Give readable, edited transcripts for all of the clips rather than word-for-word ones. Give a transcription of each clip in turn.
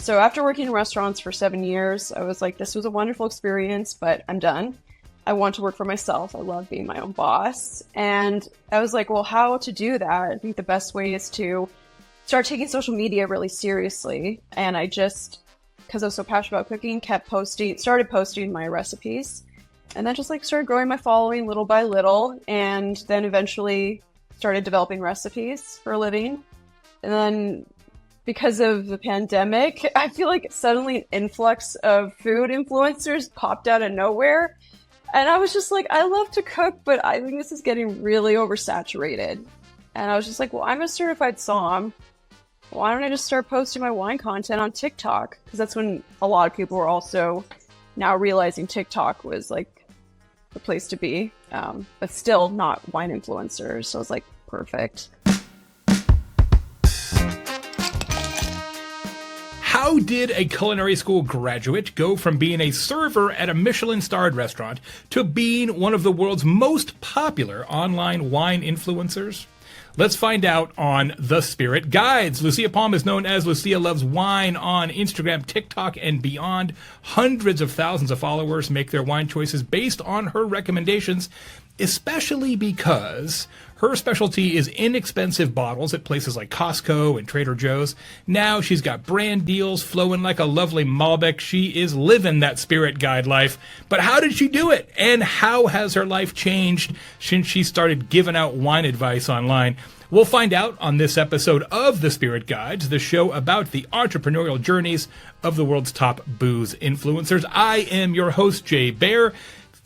So after working in restaurants for 7 years, I was like, this was a wonderful experience, but I'm done. I want to work for myself. I love being my own boss. And I was like, well, how to do that? I think the best way is to start taking social media really seriously. And I just, because I was so passionate about cooking, started posting my recipes. And then just like started growing my following little by little. And then eventually started developing recipes for a living. And then because of the pandemic, I feel like suddenly an influx of food influencers popped out of nowhere. And I was just like, I love to cook, but I think this is getting really oversaturated. And I was just like, well, I'm a certified somm. Why don't I just start posting my wine content on TikTok? Because that's when a lot of people were also now realizing TikTok was like the place to be, but still not wine influencers. So I was like, perfect. How did a culinary school graduate go from being a server at a Michelin-starred restaurant to being one of the world's most popular online wine influencers? Let's find out on The Spirit Guides. Lucia Palm is known as Lucia Loves Wine on Instagram, TikTok, and beyond. Hundreds of thousands of followers make their wine choices based on her recommendations, especially because her specialty is inexpensive bottles at places like Costco and Trader Joe's. Now she's got brand deals flowing like a lovely Malbec. She is living that Spirit Guide life. But how did she do it? And how has her life changed since she started giving out wine advice online? We'll find out on this episode of The Spirit Guides, the show about the entrepreneurial journeys of the world's top booze influencers. I am your host, Jay Baer.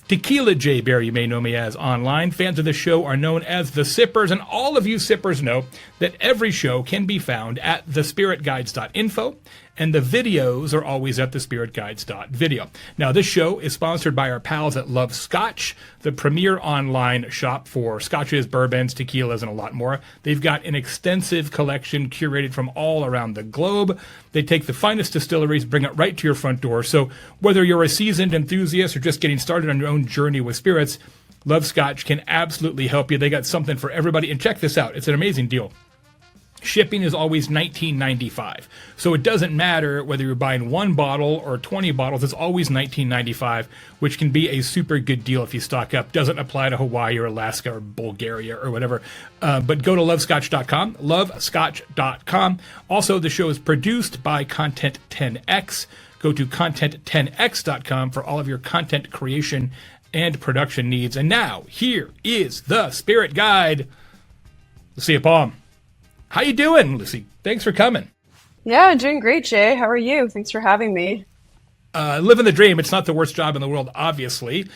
Tequila Jay Bear, you may know me as online. Fans of the show are known as the Sippers, and all of you Sippers know that every show can be found at thespiritguides.info, and the videos are always at thespiritguides.video. Now, this show is sponsored by our pals at Love Scotch, the premier online shop for scotches, bourbons, tequilas, and a lot more. They've got an extensive collection curated from all around the globe. They take the finest distilleries, bring it right to your front door. So whether you're a seasoned enthusiast or just getting started on your own journey with spirits, Love Scotch can absolutely help you. They got something for everybody. And check this out. It's an amazing deal. Shipping is always $19.95. So it doesn't matter whether you're buying one bottle or 20 bottles, it's always $19.95, which can be a super good deal if you stock up. Doesn't apply to Hawaii or Alaska or Bulgaria or whatever. But go to lovescotch.com, lovescotch.com. Also, the show is produced by Content 10X. Go to content10x.com for all of your content creation and production needs. And now, here is the Spirit Guide. Lucia Palm. How you doing, Lucy? Thanks for coming. Yeah, I'm doing great, Jay. How are you? Thanks for having me. Living the dream. It's not the worst job in the world, obviously.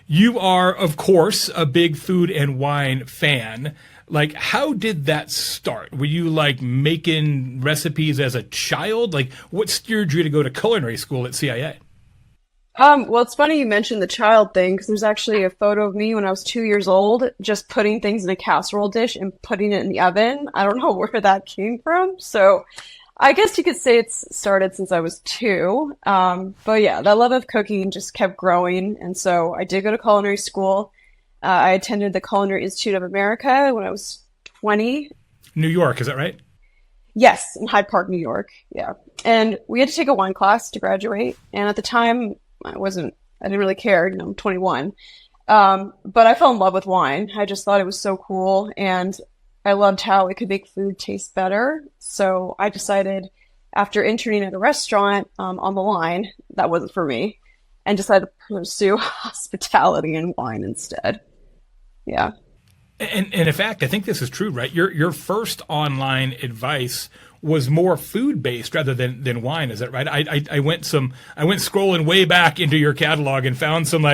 You are, of course, a big food and wine fan. Like, how did that start? Were you, like, making recipes as a child? Like, what steered you to go to culinary school at CIA? Well, it's funny you mentioned the child thing because there's actually a photo of me when I was 2 years old, just putting things in a casserole dish and putting it in the oven. I don't know where that came from. So I guess you could say it's started since I was two. But yeah, that love of cooking just kept growing. And so I did go to culinary school. I attended the Culinary Institute of America when I was 20. New York, is that right? Yes, in Hyde Park, New York. Yeah. And we had to take a wine class to graduate. And at the time, I didn't really care, I'm 21. But I fell in love with wine. I just thought it was so cool. And I loved how it could make food taste better. So I decided after interning at a restaurant, on the line, that wasn't for me, and decided to pursue hospitality and wine instead. Yeah. And in fact, I think this is true, right? Your first online advice was more food based rather than wine. Is that right? I went scrolling way back into your catalog and found some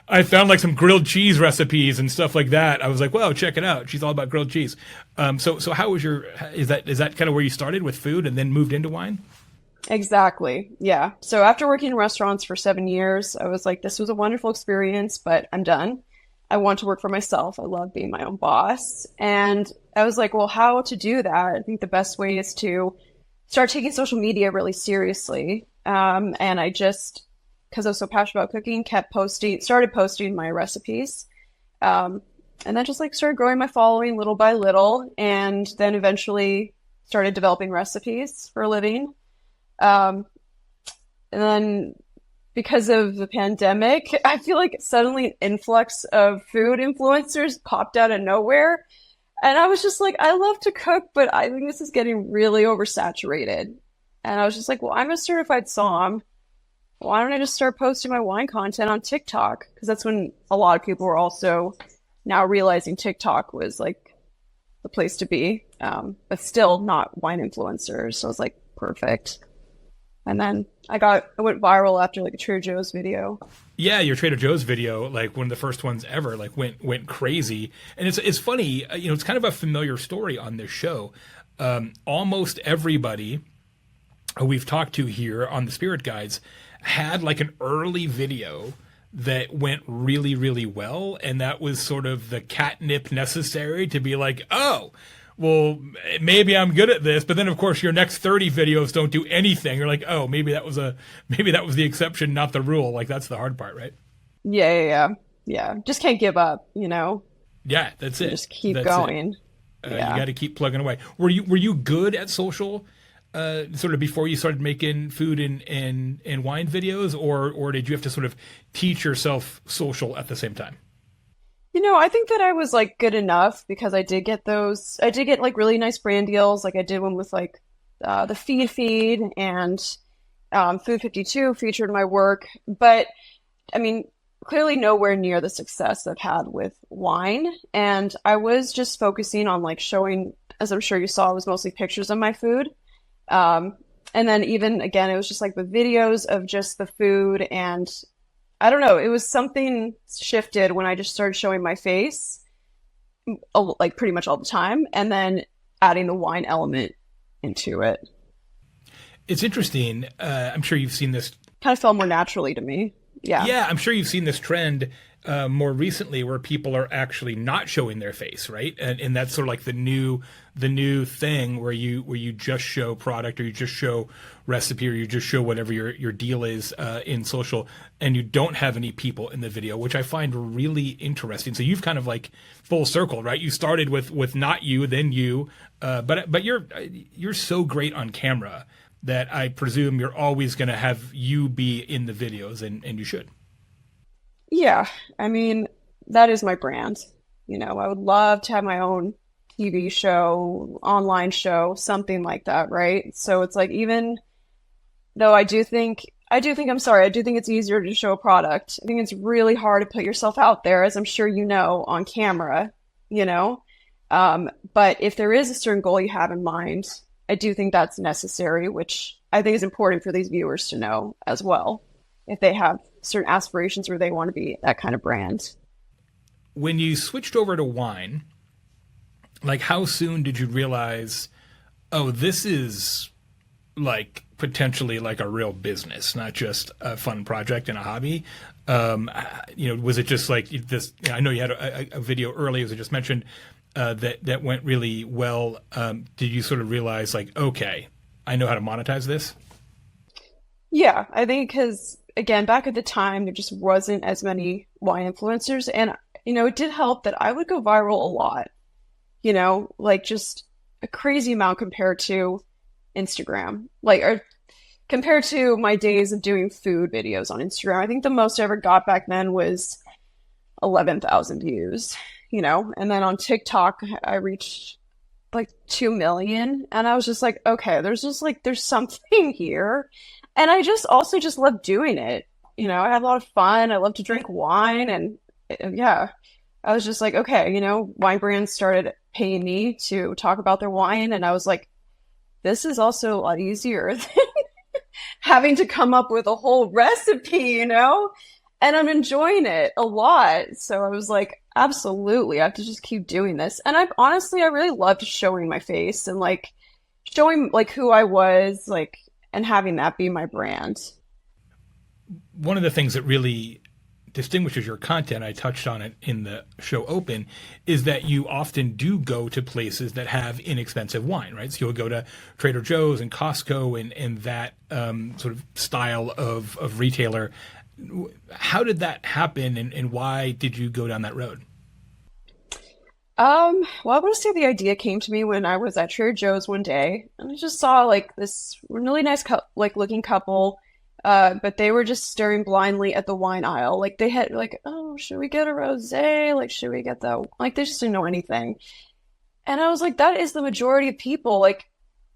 some grilled cheese recipes and stuff like that. I was like, whoa, check it out. She's all about grilled cheese. So how was is that kind of where you started with food and then moved into wine? Exactly. Yeah. So after working in restaurants for 7 years, I was like, this was a wonderful experience, but I'm done. I want to work for myself. I love being my own boss. And I was like, well, how to do that? I think the best way is to start taking social media really seriously. And I just, because I was so passionate about cooking, started posting my recipes. And then just like started growing my following little by little. And then eventually started developing recipes for a living. Um, and then because of the pandemic, I feel like suddenly an influx of food influencers popped out of nowhere. And I was just like, I love to cook, but I think this is getting really oversaturated. And I was just like, well, I'm a certified som. Why don't I just start posting my wine content on TikTok? Because that's when a lot of people were also now realizing TikTok was like the place to be, but still not wine influencers. So I was like, perfect. And then I went viral after like a Trader Joe's video. Yeah, your Trader Joe's video, like one of the first ones ever, like went crazy. And it's funny, it's kind of a familiar story on this show. Almost everybody who we've talked to here on the Spirit Guides had like an early video that went really, really well, and that was sort of the catnip necessary to be like, oh, well, maybe I'm good at this. But then, of course, your next 30 videos don't do anything. You're like, oh, maybe that was the exception, not the rule. Like that's the hard part, right? Yeah. Just can't give up, you know? Yeah, that's it. Just keep That's going. You Yeah. got to keep plugging away. Were you good at social? Sort of before you started making food and wine videos, or did you have to sort of teach yourself social at the same time? I think that I was like good enough because I did get like really nice brand deals. Like I did one with like the Feed and Food 52 featured my work. But I mean, clearly nowhere near the success I've had with wine. And I was just focusing on like showing, as I'm sure you saw, it was mostly pictures of my food. Um, and then even again, it was just like the videos of just the food and I don't know, it was something shifted when I just started showing my face, like pretty much all the time, and then adding the wine element into it. It's interesting. I'm sure you've seen this. Kind of felt more naturally to me. Yeah. Yeah, I'm sure you've seen this trend more recently where people are actually not showing their face, right? And that's sort of like the new thing where you just show product or you just show recipe or you just show whatever your deal is in social, and you don't have any people in the video, which I find really interesting. So you've kind of like full circle, right? You started with not you, then you, but you're so great on camera that I presume you're always going to have you be in the videos, and you should. Yeah. I mean, that is my brand. I would love to have my own TV show, online show, something like that, right? So it's like even though I'm sorry, I do think it's easier to show a product. I think it's really hard to put yourself out there, as I'm sure you know, on camera, you know? But if there is a certain goal you have in mind, I do think that's necessary, which I think is important for these viewers to know as well, if they have certain aspirations where they want to be that kind of brand. When you switched over to wine, like how soon did you realize, oh, this is like potentially like a real business, not just a fun project and a hobby? Was it just like this? I know you had a video earlier, as I just mentioned, that went really well. Did you sort of realize like, okay, I know how to monetize this? Yeah, I think because, again, back at the time, there just wasn't as many wine influencers. And, it did help that I would go viral a lot, like just a crazy amount compared to Instagram, like, or compared to my days of doing food videos on Instagram. I think the most I ever got back then was 11,000 views, and then on TikTok, I reached like 2 million. And I was just like, okay, there's something here. And I just also just love doing it. I had a lot of fun. I love to drink wine. And yeah, I was just like, okay, wine brands started paying me to talk about their wine. And I was like, this is also a lot easier than having to come up with a whole recipe. And I'm enjoying it a lot. So I was like, absolutely, I have to just keep doing this. And I really loved showing my face and like showing like who I was, like, and having that be my brand. One of the things that really distinguishes your content, I touched on it in the show open, is that you often do go to places that have inexpensive wine, right? So you'll go to Trader Joe's and Costco and that sort of style of retailer. How did that happen, and why did you go down that road? Well, I want to say the idea came to me when I was at Trader Joe's one day, and I just saw like this really nice like looking couple, but they were just staring blindly at the wine aisle. Like they had like, oh, should we get a rosé? Like, should we get that? Like they just didn't know anything. And I was like, that is the majority of people. Like,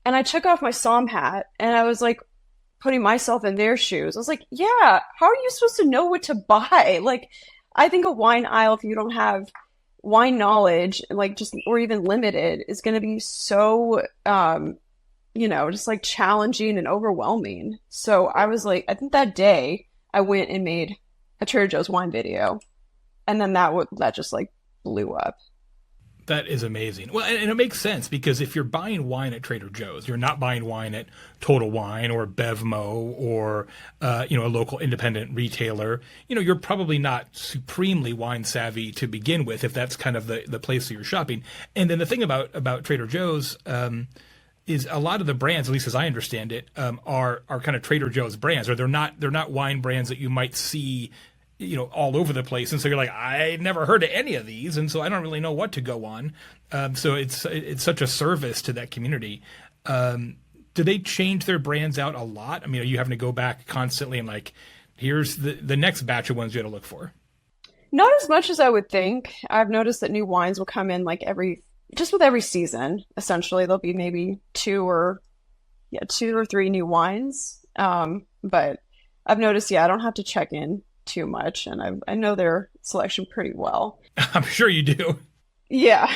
and I took off my Somm hat, and I was like, putting myself in their shoes. I was like, yeah, how are you supposed to know what to buy? Like, I think a wine aisle, if you don't have wine knowledge, like just or even limited, is going to be so just like challenging and overwhelming. So I was like, I think that day I went and made a Trader Joe's wine video, and then that just like blew up. That is amazing. Well, and it makes sense because if you're buying wine at Trader Joe's, you're not buying wine at Total Wine or Bevmo or a local independent retailer. You're probably not supremely wine savvy to begin with if that's kind of the place that you're shopping. And then the thing about Trader Joe's is a lot of the brands, at least as I understand it, are kind of Trader Joe's brands, or they're not wine brands that you might see all over the place. And so you're like, I never heard of any of these. And so I don't really know what to go on. So it's such a service to that community. Do they change their brands out a lot? I mean, are you having to go back constantly and like, here's the next batch of ones you got to look for? Not as much as I would think. I've noticed that new wines will come in like with every season. Essentially, there'll be maybe two or three new wines. But I've noticed, I don't have to check in too much, and I know their selection pretty well. I'm sure you do. Yeah.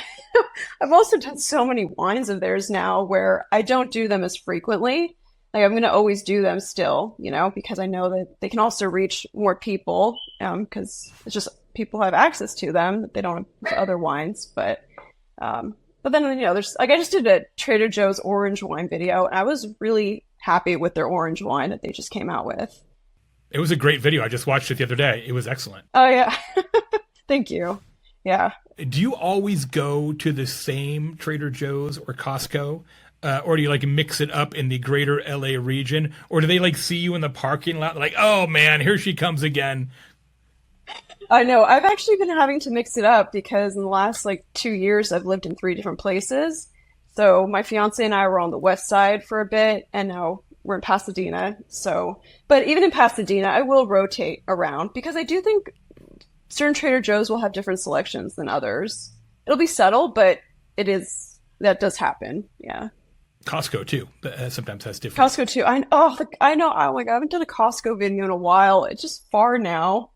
I've also done so many wines of theirs now where I don't do them as frequently. Like I'm going to always do them still, because I know that they can also reach more people, because it's just people have access to them that they don't have with other wines. But then, there's like I just did a Trader Joe's orange wine video, and I was really happy with their orange wine that they just came out with. It was a great video. I just watched it the other day. It was excellent. Oh, yeah. Thank you. Yeah. Do you always go to the same Trader Joe's or Costco? Or do you like mix it up in the greater LA region? Or do they like see you in the parking lot? Like, oh man, here she comes again. I know. I've actually been having to mix it up because in the last like 2 years, I've lived in 3 different places. So my fiance and I were on the west side for a bit, and now we're in Pasadena. So, but even in Pasadena, I will rotate around because I do think certain Trader Joe's will have different selections than others. It'll be subtle, but that does happen. Yeah. Costco too, sometimes has different. Costco too. I know. Oh my God, I haven't done a Costco video in a while. It's just far now,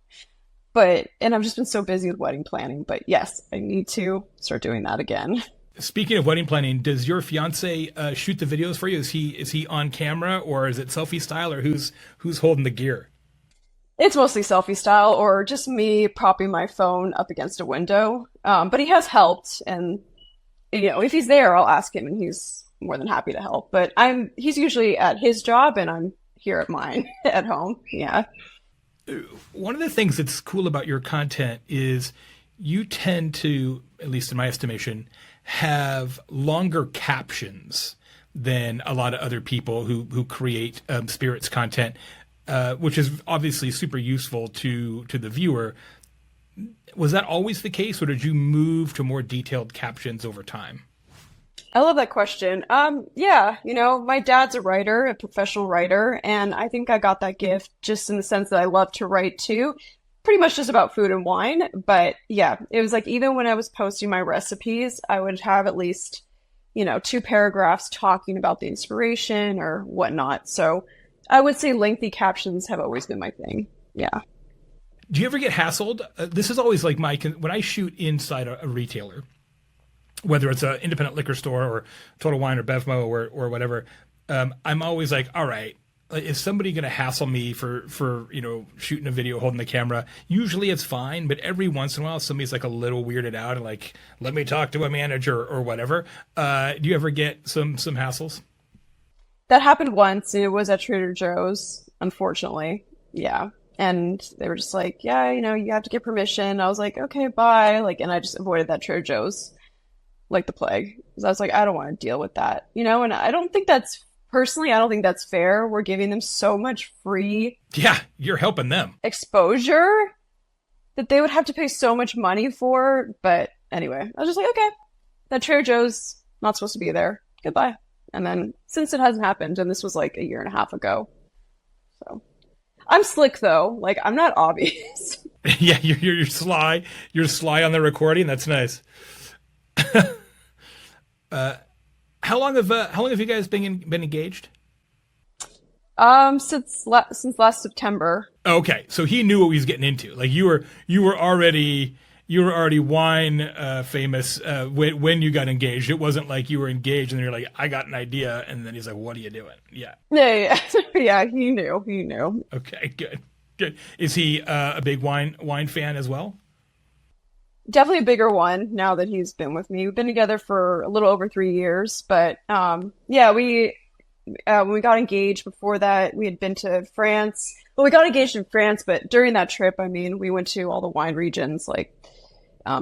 and I've just been so busy with wedding planning. But yes, I need to start doing that again. Speaking of wedding planning, does your fiance shoot the videos for you? Is he on camera, or is it selfie style, or who's holding the gear? It's mostly selfie style, or just me propping my phone up against a window. But he has helped, and if he's there, I'll ask him, and he's more than happy to help. But he's usually at his job, and I'm here at mine at home. Yeah. One of the things that's cool about your content is you tend to, at least in my estimation, have longer captions than a lot of other people who create spirits content, which is obviously super useful to the viewer. Was that always the case, or did you move to more detailed captions over time? I love that question. Yeah, my dad's a writer, a professional writer, and I think I got that gift just in the sense that I love to write too. Pretty much just about food and wine. But yeah, it was like even when I was posting my recipes, I would have at least, 2 paragraphs talking about the inspiration or whatnot. So I would say lengthy captions have always been my thing. Yeah. Do you ever get hassled? This is always like when I shoot inside a retailer, whether it's an independent liquor store or Total Wine or Bevmo or whatever, I'm always like, all right, is somebody going to hassle me for shooting a video, holding the camera? Usually it's fine, but every once in a while somebody's like a little weirded out and like, let me talk to a manager or whatever. Do you ever get some hassles? That happened once, and it was at Trader Joe's, unfortunately. Yeah. And they were just like, yeah, you have to get permission. I was like, okay, bye. And I just avoided that Trader Joe's like the plague. Because I was like, I don't want to deal with that. And I don't think that's fair. We're giving them so much free. Yeah, you're helping them. Exposure that they would have to pay so much money for. But anyway, I was just like, okay, that Trader Joe's not supposed to be there. Goodbye. And then since it hasn't happened, and this was like a year and a half ago, so I'm slick though. Like I'm not obvious. Yeah, you're sly. You're sly on the recording. That's nice. How long have you guys been engaged? Since last September. Okay, so he knew what he was getting into. Like you were already wine famous when you got engaged. It wasn't like you were engaged and then you're like, I got an idea, and then he's like, what are you doing? Yeah. Yeah. Yeah, he knew. Okay, good. Is he a big wine fan as well? Definitely a bigger one now that he's been with me. We've been together for a little over 3 years, but yeah, we when we got engaged. Before that, we had been to France. Well, we got engaged in France, but during that trip, I mean, we went to all the wine regions like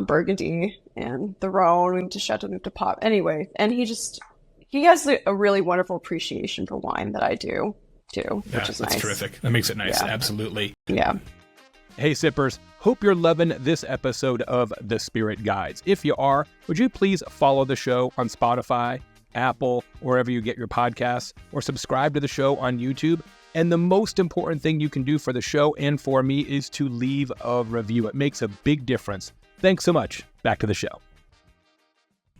Burgundy and the Rhone. We went to Chateau Neuf de Pop. Anyway, and he has a really wonderful appreciation for wine that I do too, which is nice. That's terrific. That makes it nice. Yeah. Absolutely. Yeah. Hey Sippers, hope you're loving this episode of The Spirit Guides. If you are, would you please follow the show on Spotify, Apple, wherever you get your podcasts, or subscribe to the show on YouTube? And the most important thing you can do for the show and for me is to leave a review. It makes a big difference. Thanks so much. Back to the show.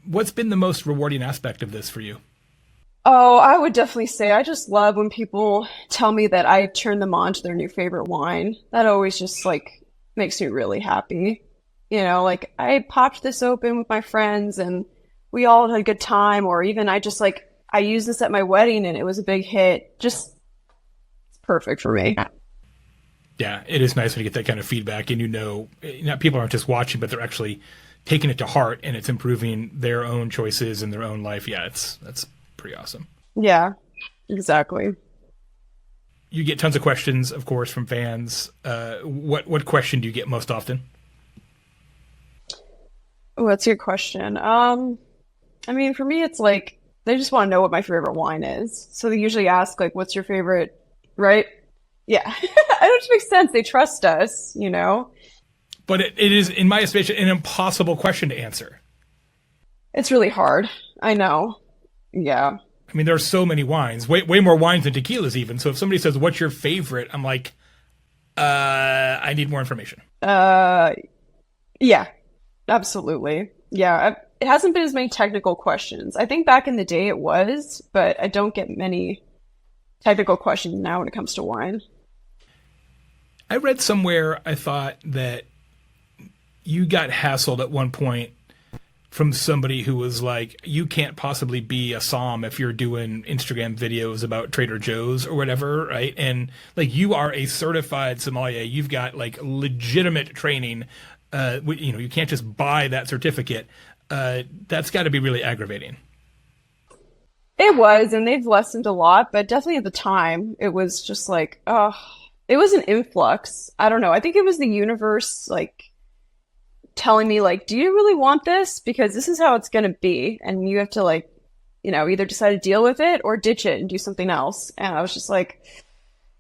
What's been the most rewarding aspect of this for you? Oh, I would definitely say I just love when people tell me that I turned them on to their new favorite wine. That always just like makes me really happy. You know, like I popped this open with my friends and we all had a good time, or even I used this at my wedding and it was a big hit. Just it's perfect for me. Yeah, it is nice when you get that kind of feedback and people aren't just watching, but they're actually taking it to heart and it's improving their own choices and their own life. Yeah, that's pretty awesome. Yeah, exactly. You get tons of questions, of course, from fans. What question do you get most often? Oh, that's a good question. I mean, for me, it's like they just want to know what my favorite wine is. So they usually ask, like, what's your favorite, right? Yeah. I don't make sense. They trust us, you know? But it is, in my estimation, an impossible question to answer. It's really hard. I know. Yeah. I mean, there are so many wines, way more wines than tequilas even. So if somebody says, what's your favorite? I'm like, I need more information. Yeah, absolutely. Yeah. It hasn't been as many technical questions. I think back in the day it was, but I don't get many technical questions now when it comes to wine. I read somewhere, I thought that you got hassled at one point from somebody who was like, you can't possibly be a somm if you're doing Instagram videos about Trader Joe's or whatever, right? And like, you are a certified sommelier. You've got like legitimate training. You can't just buy that certificate. That's got to be really aggravating. It was, and they've lessened a lot, but definitely at the time, it was just like, it was an influx. I don't know. I think it was the universe, like, telling me, like, do you really want this? Because this is how it's going to be. And you have to, like, either decide to deal with it or ditch it and do something else. And I was just like,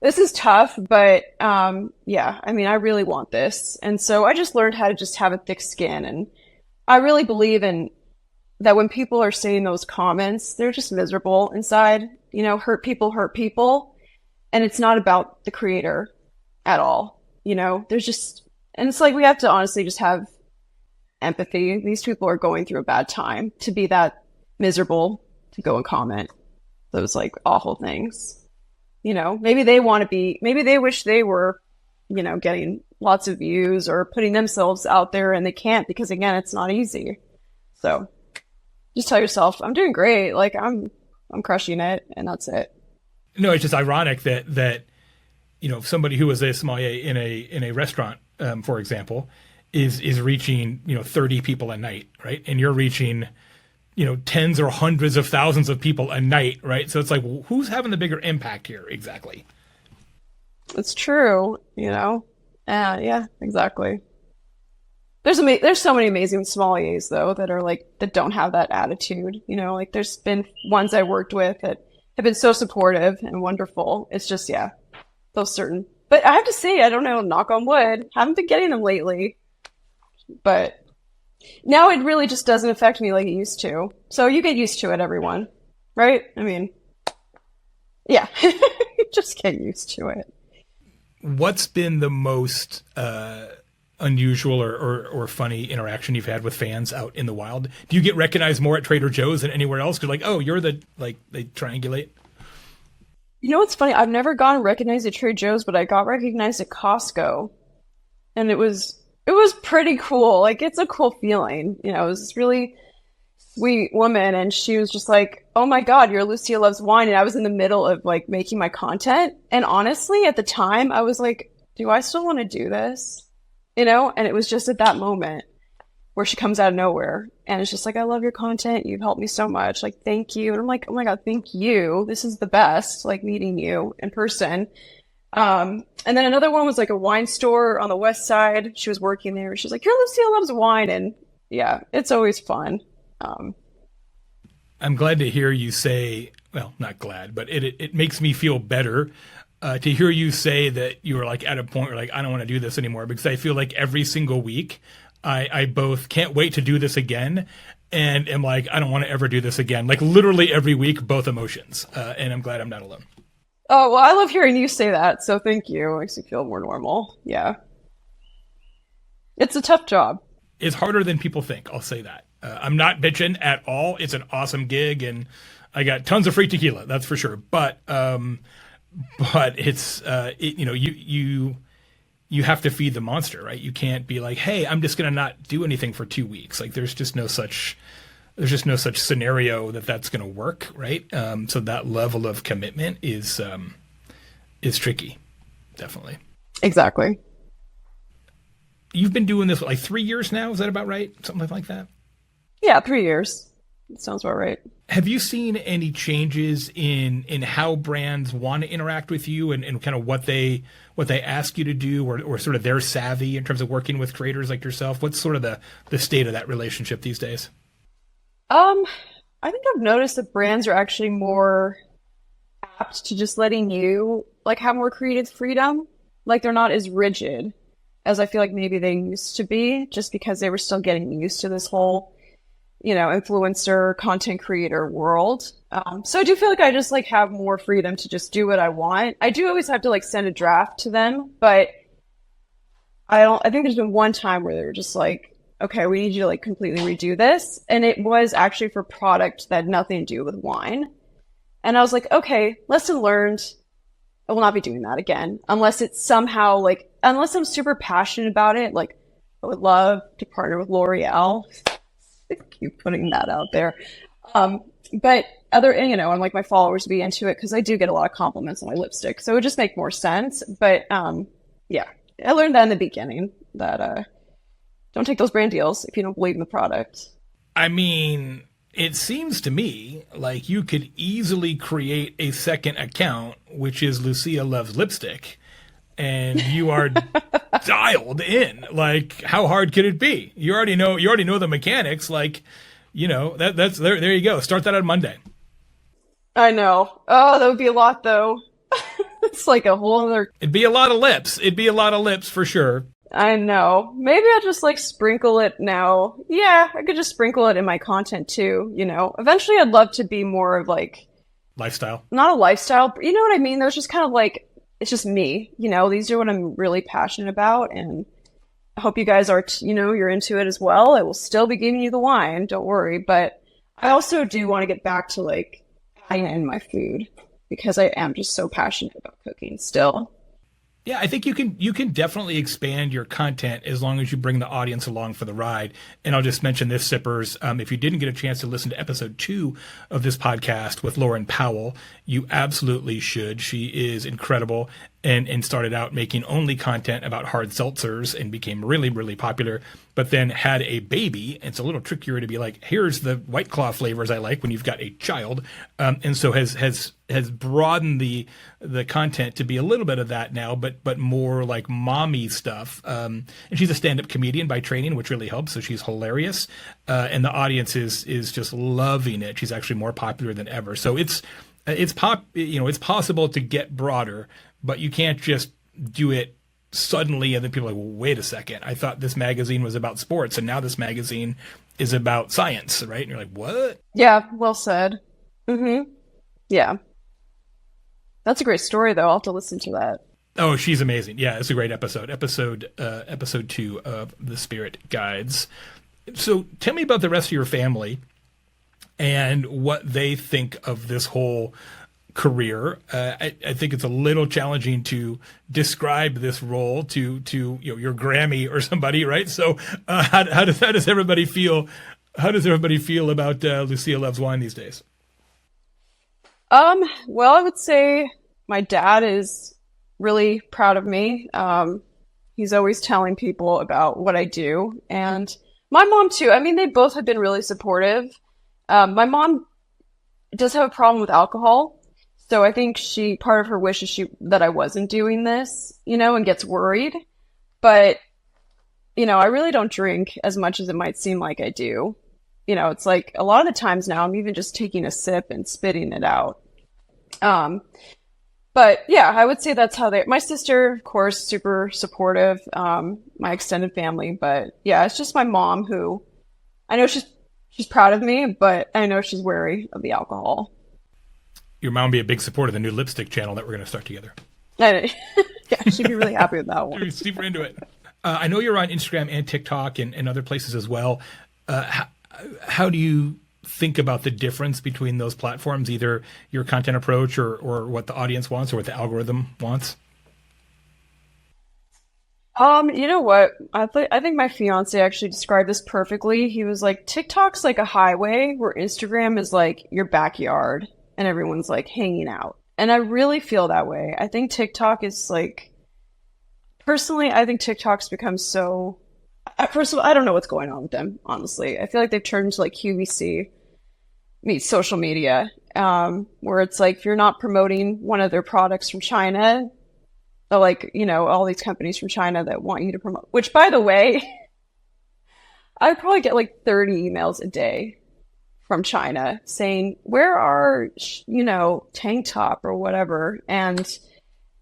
this is tough, but yeah, I mean, I really want this. And so I just learned how to just have a thick skin. And I really believe in that when people are saying those comments, they're just miserable inside. Hurt people. And it's not about the creator at all. There's just, and it's like we have to honestly just have empathy. These people are going through a bad time. To be that miserable to go and comment those like awful things. Maybe they wish they were, getting lots of views or putting themselves out there, and they can't because again, it's not easy. So just tell yourself, I'm doing great. Like I'm crushing it, and that's it. No, it's just ironic that somebody who was a sommelier in a restaurant, for example, is reaching 30 people a night, right? And you're reaching tens or hundreds of thousands of people a night, right? So it's like, who's having the bigger impact here exactly? It's true, yeah, exactly. There's so many amazing sommeliers though that are like that don't have that attitude. Like there's been ones I worked with that have been so supportive and wonderful. It's just those certain. But I have to say, I don't know, knock on wood, haven't been getting them lately. But Now it really just doesn't affect me like it used to. So you get used to it, everyone. Right? I mean, yeah. Just get used to it. What's been the most unusual or funny interaction you've had with fans out in the wild? Do you get recognized more at Trader Joe's than anywhere else? Because like, oh, you're the, like, they triangulate. You know what's funny? I've never gotten recognized at Trader Joe's, but I got recognized at Costco. And it was pretty cool. Like, it's a cool feeling. You know, it was this really sweet woman, and she was just like, "Oh my God, you're Lucia Loves Wine." And I was in the middle of like making my content. And honestly, at the time, I was like, do I still want to do this? You know? And it was just at that moment where she comes out of nowhere and it's just like, "I love your content. You've helped me so much. Like, thank you." And I'm like, "Oh my God, thank you. This is the best, like meeting you in person." And then another one was like a wine store on the west side. She was working there. She's like, "Your Lucia Loves Wine." And yeah, it's always fun. I'm glad to hear you say, well, not glad, but it makes me feel better to hear you say that you were like at a point where like, I don't want to do this anymore, because I feel like every single week I both can't wait to do this again and am like, I don't want to ever do this again. Like literally every week, both emotions. And I'm glad I'm not alone. Oh, well, I love hearing you say that. So thank you. It makes me feel more normal. Yeah. It's a tough job. It's harder than people think. I'll say that. I'm not bitching at all. It's an awesome gig, and I got tons of free tequila. That's for sure. But it's you know, you have to feed the monster, right? You can't be like, hey, I'm just gonna not do anything for 2 weeks. Like there's just no such scenario that's gonna work, right? So that level of commitment is tricky, definitely. Exactly. You've been doing this like 3 years now. Is that about right? Something like that. Yeah, 3 years. That sounds about right. Have you seen any changes in how brands want to interact with you and kind of what they ask you to do, or sort of their savvy in terms of working with creators like yourself? What's sort of the state of that relationship these days? I think I've noticed that brands are actually more apt to just letting you like have more creative freedom. Like they're not as rigid as I feel like maybe they used to be, just because they were still getting used to this whole, you know, influencer content creator world. So I do feel like I just like have more freedom to just do what I want. I do always have to like send a draft to them, but I think there's been one time where they were just like, "Okay, we need you to like completely redo this." And it was actually for product that had nothing to do with wine. And I was like, okay, lesson learned. I will not be doing that again unless it's somehow like, unless I'm super passionate about it. Like I would love to partner with L'Oreal. I keep putting that out there. But other, you know, and like my followers would be into it because I do get a lot of compliments on my lipstick. So it would just make more sense. But yeah, I learned that in the beginning that don't take those brand deals if you don't believe in the product. I mean, it seems to me like you could easily create a second account, which is Lucia Loves Lipstick, and you are dialed in. Like, how hard could it be? You already know the mechanics. Like, you know, that's there you go. Start that on Monday. I know. Oh, that would be a lot though. It's like a whole other. It'd be a lot of lips. It'd be a lot of lips for sure. I know. Maybe I'll just like sprinkle it now. Yeah, I could just sprinkle it in my content too, you know. Eventually I'd love to be more of like lifestyle. Not a lifestyle, but you know what I mean? There's just kind of like it's just me, you know. These are what I'm really passionate about, and I hope you guys are, you know, you're into it as well. I will still be giving you the wine, don't worry, but I also do want to get back to like adding in my food because I am just so passionate about cooking still. Yeah, I think you can definitely expand your content as long as you bring the audience along for the ride. And I'll just mention this, Sippers. If you didn't get a chance to listen to episode 2 of this podcast with Lauren Powell, you absolutely should. She is incredible and started out making only content about hard seltzers and became really, really popular, but then had a baby. It's a little trickier to be like, here's the White Claw flavors I like when you've got a child. And so has broadened the content to be a little bit of that now, but more like mommy stuff. And she's a stand-up comedian by training, which really helps. So she's hilarious. And the audience is just loving it. She's actually more popular than ever. So it's possible to get broader, but you can't just do it suddenly, and then people are like, well, wait a second, I thought this magazine was about sports, and now this magazine is about science, right? And you're like, what? Yeah, well said. Yeah. That's a great story, though. I'll have to listen to that. Oh, she's amazing. Yeah, it's a great episode. Episode 2 of The Spirit Guides. So tell me about the rest of your family and what they think of this whole career. I think it's a little challenging to describe this role to your Grammy or somebody, right? So how does everybody feel? How does everybody feel about Lucia Loves Wine these days? Well, I would say my dad is really proud of me. He's always telling people about what I do, and my mom too. I mean, they both have been really supportive. My mom does have a problem with alcohol, so I think part of her wish is that I wasn't doing this, and gets worried. But, I really don't drink as much as it might seem like I do. It's like a lot of the times now I'm even just taking a sip and spitting it out. But yeah, I would say that's how my sister, of course, super supportive, my extended family, but yeah, it's just my mom who, I know she's proud of me, but I know she's wary of the alcohol. Your mom would be a big supporter of the new lipstick channel that we're going to start together. Yeah, she'd be really happy with that one. She's super into it. I know you're on Instagram and TikTok and other places as well. How do you think about the difference between those platforms, either your content approach or what the audience wants or what the algorithm wants? You know what? I think my fiance actually described this perfectly. He was like, TikTok's like a highway where Instagram is like your backyard and everyone's like hanging out. And I really feel that way. I think TikTok is like, personally, I think TikTok's become so, first of all, I don't know what's going on with them, honestly. I feel like they've turned into like QVC meets social media, where it's like, if you're not promoting one of their products from China, they're like, all these companies from China that want you to promote, which by the way, I probably get like 30 emails a day from China saying, where are, tank top or whatever. And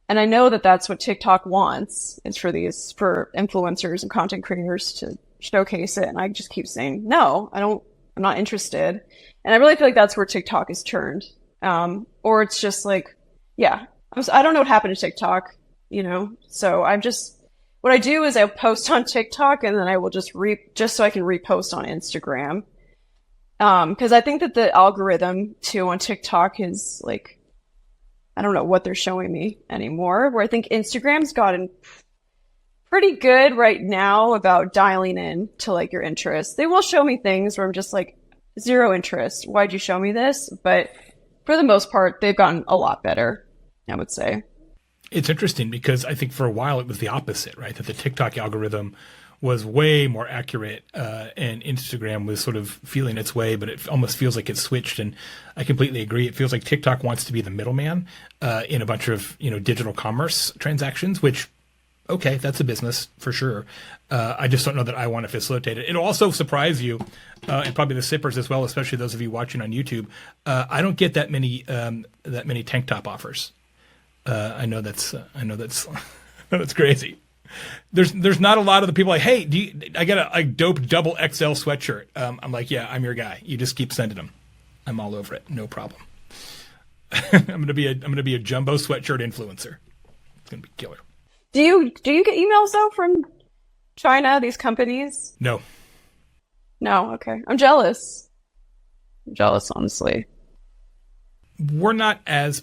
I know that that's what TikTok wants, is for influencers and content creators to showcase it. And I just keep saying, no, I'm not interested. And I really feel like that's where TikTok is turned. Or it's just like, yeah, I don't know what happened to TikTok, so what I do is I'll post on TikTok and then I will just so I can repost on Instagram. Cause I think that the algorithm too on TikTok is like, I don't know what they're showing me anymore, where I think Instagram's gotten pretty good right now about dialing in to like your interests. They will show me things where I'm just like, zero interest. Why'd you show me this? But for the most part, they've gotten a lot better, I would say. It's interesting because I think for a while it was the opposite, right? That the TikTok algorithm was way more accurate, and Instagram was sort of feeling its way, but it almost feels like it's switched. And I completely agree. It feels like TikTok wants to be the middleman in a bunch of digital commerce transactions, which, okay, that's a business for sure. I just don't know that I want to facilitate it. It'll also surprise you, and probably the sippers as well, especially those of you watching on YouTube. I don't get that many tank top offers. I know that's that's crazy. There's not a lot of the people like, hey, I got a dope double XL sweatshirt. I'm like, yeah, I'm your guy. You just keep sending them. I'm all over it. No problem. I'm gonna be a jumbo sweatshirt influencer. It's gonna be killer. Do you get emails though from China, these companies? No. No, okay. I'm jealous. Honestly. We're not as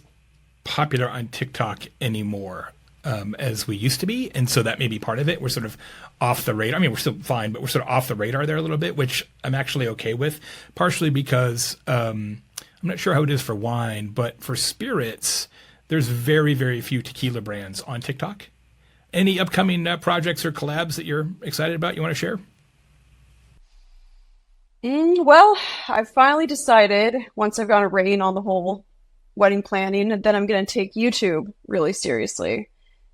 popular on TikTok anymore as we used to be, and so that may be part of it. We're sort of off the radar. I mean, we're still fine, but we're sort of off the radar there a little bit, which I'm actually okay with, partially because I'm not sure how it is for wine, but for spirits, there's very, very few tequila brands on TikTok. Any upcoming projects or collabs that you're excited about you want to share? Well, I've finally decided, once I've got a rein on the whole wedding planning, that I'm going to take YouTube really seriously.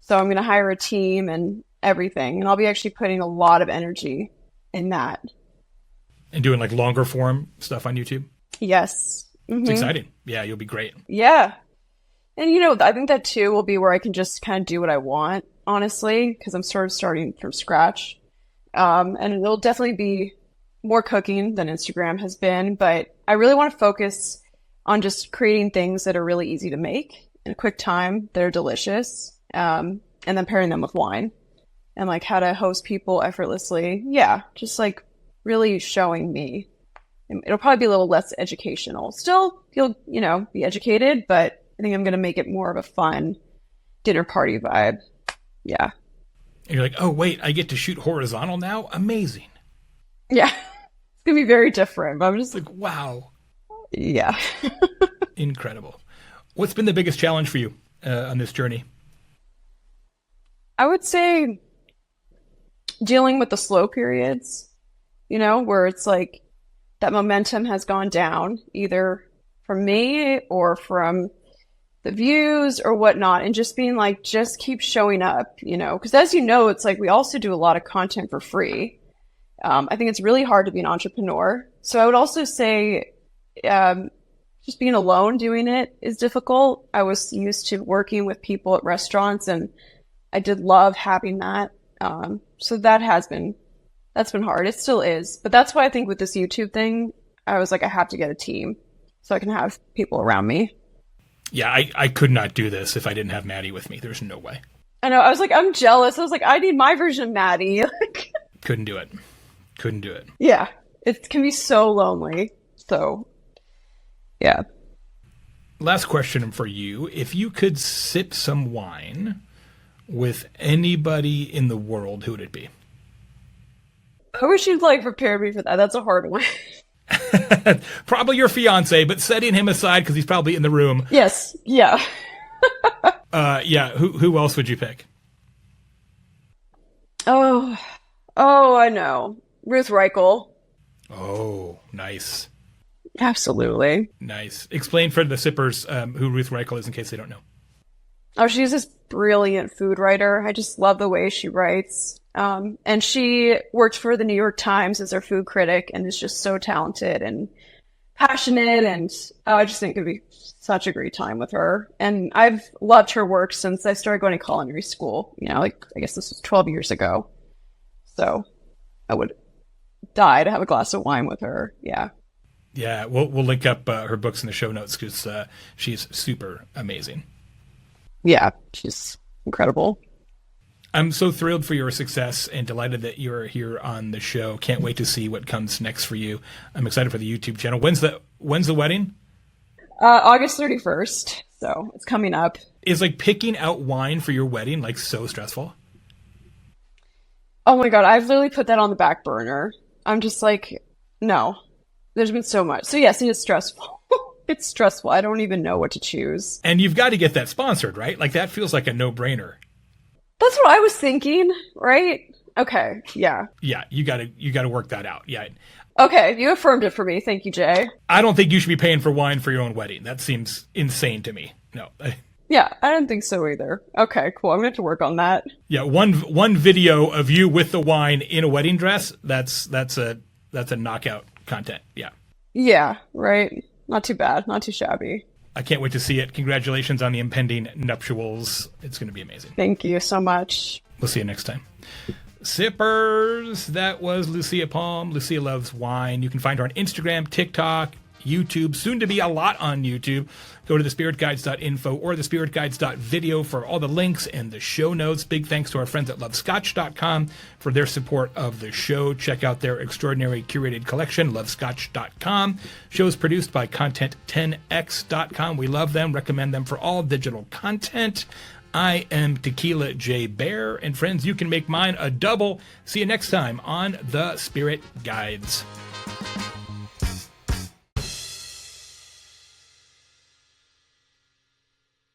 So I'm going to hire a team and everything, and I'll be actually putting a lot of energy in that. And doing like longer form stuff on YouTube? Yes. Mm-hmm. It's exciting. Yeah, you'll be great. Yeah. And I think that too will be where I can just kind of do what I want, honestly, because I'm sort of starting from scratch. And it'll definitely be more cooking than Instagram has been, but I really want to focus on just creating things that are really easy to make in a quick time, that are delicious, and then pairing them with wine and like how to host people effortlessly. Yeah, just like really showing me. It'll probably be a little less educational. Still, you'll, be educated, but I think I'm going to make it more of a fun dinner party vibe. Yeah. And you're like, oh, wait, I get to shoot horizontal now? Amazing. Yeah. It's going to be very different, but I'm just like, wow. Yeah. Incredible. What's been the biggest challenge for you on this journey? I would say dealing with the slow periods, where it's like that momentum has gone down, either from me or from the views or whatnot, and just being like, just keep showing up, because as it's like we also do a lot of content for free. I think it's really hard to be an entrepreneur. So I would also say just being alone doing it is difficult. I was used to working with people at restaurants, and I did love having that. So that's been hard. It still is. But that's why I think with this YouTube thing, I was like, I have to get a team so I can have people around me. Yeah, I could not do this if I didn't have Maddie with me. There's no way. I know. I was like, I'm jealous. I was like, I need my version of Maddie. Couldn't do it. Couldn't do it. Yeah. It can be so lonely. So, yeah. Last question for you. If you could sip some wine with anybody in the world, who would it be? I wish you'd prepared me for that. That's a hard one. Probably your fiance, but setting him aside because he's probably in the room. Yes. Yeah. Yeah. Who else would you pick? Oh, I know. Ruth Reichel. Oh, nice. Absolutely. Nice. Explain for the sippers who Ruth Reichel is in case they don't know. Oh, she's this brilliant food writer. I just love the way she writes. And she worked for the New York Times as their food critic and is just so talented and passionate. And I just think it'd be such a great time with her. And I've loved her work since I started going to culinary school. I guess this was 12 years ago. So I would die to have a glass of wine with her. Yeah. Yeah. We'll link up her books in the show notes because she's super amazing. Yeah. She's incredible. I'm so thrilled for your success and delighted that you're here on the show. Can't wait to see what comes next for you. I'm excited for the YouTube channel. When's the wedding? August 31st. So it's coming up. Is picking out wine for your wedding so stressful? Oh my God. I've literally put that on the back burner. I'm just no, there's been so much. So yes, it is stressful. It's stressful. I don't even know what to choose. And you've got to get that sponsored, right? That feels like a no-brainer. That's what I was thinking, right? Okay, yeah. Yeah, you got to work that out. Yeah. Okay, you affirmed it for me. Thank you, Jay. I don't think you should be paying for wine for your own wedding. That seems insane to me. No. Yeah, I don't think so either. Okay, cool. I'm going to have to work on that. Yeah, one video of you with the wine in a wedding dress, that's a knockout content. Yeah. Yeah, right. Not too bad. Not too shabby. I can't wait to see it. Congratulations on the impending nuptials. It's going to be amazing. Thank you so much. We'll see you next time. Sippers, that was Lucia Palm. Lucia loves wine. You can find her on Instagram, TikTok, YouTube, soon to be a lot on YouTube. Go to thespiritguides.info or thespiritguides.video for all the links and the show notes. Big thanks to our friends at lovescotch.com for their support of the show. Check out their extraordinary curated collection, lovescotch.com. Shows produced by content10x.com. We love them, recommend them for all digital content. I am Tequila J. Bear, and friends, you can make mine a double. See you next time on The Spirit Guides.